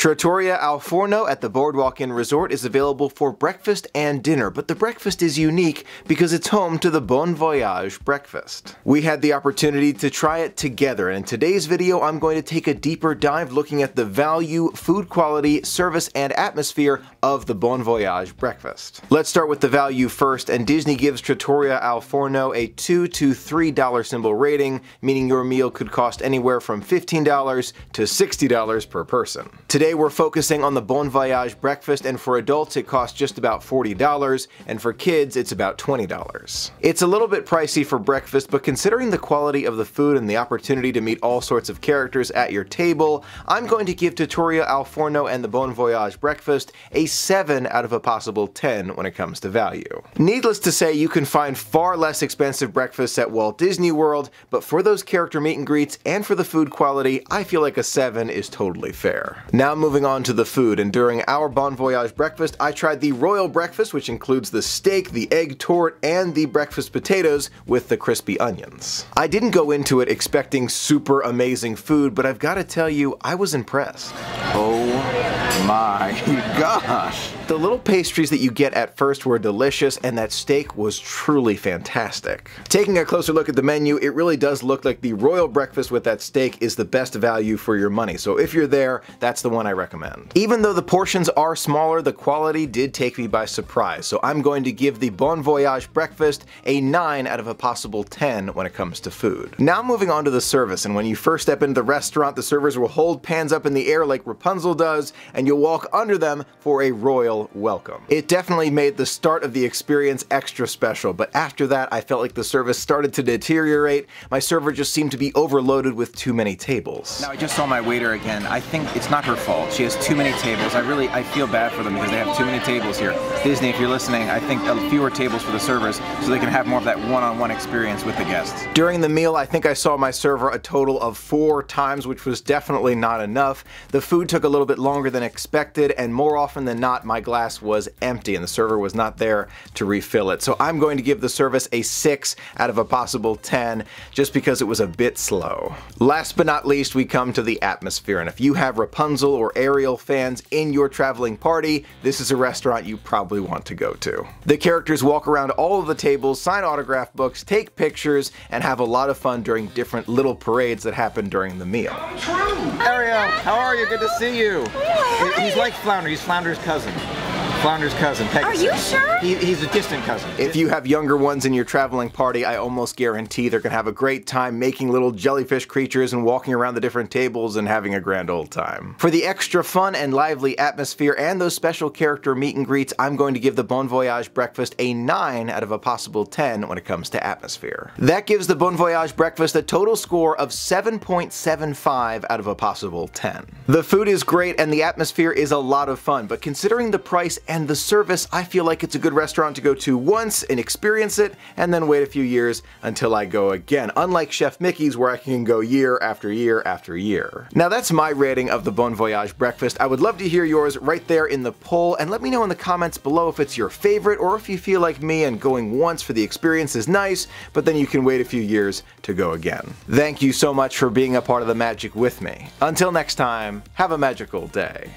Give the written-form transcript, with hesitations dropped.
Trattoria al Forno at the Boardwalk Inn Resort is available for breakfast and dinner, but the breakfast is unique because it's home to the Bon Voyage breakfast. We had the opportunity to try it together, and in today's video I'm going to take a deeper dive looking at the value, food quality, service, and atmosphere of the Bon Voyage breakfast. Let's start with the value first, and Disney gives Trattoria al Forno a $2 to $3 symbol rating, meaning your meal could cost anywhere from $15 to $60 per person. Today we're focusing on the Bon Voyage breakfast, and for adults it costs just about $40, and for kids it's about $20. It's a little bit pricey for breakfast, but considering the quality of the food and the opportunity to meet all sorts of characters at your table, I'm going to give Trattoria al Forno and the Bon Voyage breakfast a 7 out of a possible 10 when it comes to value. Needless to say, you can find far less expensive breakfasts at Walt Disney World, but for those character meet and greets and for the food quality, I feel like a 7 is totally fair. Now moving on to the food, and during our Bon Voyage breakfast, I tried the Royal Breakfast, which includes the steak, the egg tort, and the breakfast potatoes with the crispy onions. I didn't go into it expecting super amazing food, but I've got to tell you, I was impressed. Oh my gosh! The little pastries that you get at first were delicious, and that steak was truly fantastic. Taking a closer look at the menu, it really does look like the Royal Breakfast with that steak is the best value for your money, so if you're there, that's the one I recommend. Even though the portions are smaller, the quality did take me by surprise, so I'm going to give the Bon Voyage breakfast a 9 out of a possible 10 when it comes to food. Now moving on to the service, and when you first step into the restaurant, the servers will hold pans up in the air like Rapunzel does, and you'll walk under them for a royal welcome. It definitely made the start of the experience extra special, but after that I felt like the service started to deteriorate. My server just seemed to be overloaded with too many tables. Now I just saw my waiter again. I think it's not her fault. She has too many tables. I feel bad for them because they have too many tables here. Disney, if you're listening, I think fewer tables for the servers so they can have more of that one-on-one experience with the guests. During the meal, I think I saw my server a total of 4 times, which was definitely not enough. The food took a little bit longer than expected, and more often than not, my glass was empty and the server was not there to refill it. So I'm going to give the service a 6 out of a possible 10 just because it was a bit slow. Last but not least, we come to the atmosphere, and if you have Rapunzel or Ariel fans in your traveling party, this is a restaurant you probably want to go to. The characters walk around all of the tables, sign autograph books, take pictures, and have a lot of fun during different little parades that happen during the meal. Ariel, how are you? Good to see you. He's like Flounder. He's Flounder's cousin. Flounder's cousin, Pegasus. Are you sure? He's a distant cousin. If you have younger ones in your traveling party, I almost guarantee they're gonna have a great time making little jellyfish creatures and walking around the different tables and having a grand old time. For the extra fun and lively atmosphere and those special character meet and greets, I'm going to give the Bon Voyage breakfast a 9 out of a possible 10 when it comes to atmosphere. That gives the Bon Voyage breakfast a total score of 7.75 out of a possible 10. The food is great and the atmosphere is a lot of fun, but considering the price and the service, I feel like it's a good restaurant to go to once and experience it, and then wait a few years until I go again, unlike Chef Mickey's where I can go year after year after year. Now that's my rating of the Bon Voyage breakfast. I would love to hear yours right there in the poll, and let me know in the comments below if it's your favorite or if you feel like me and going once for the experience is nice, but then you can wait a few years to go again. Thank you so much for being a part of the magic with me. Until next time, have a magical day.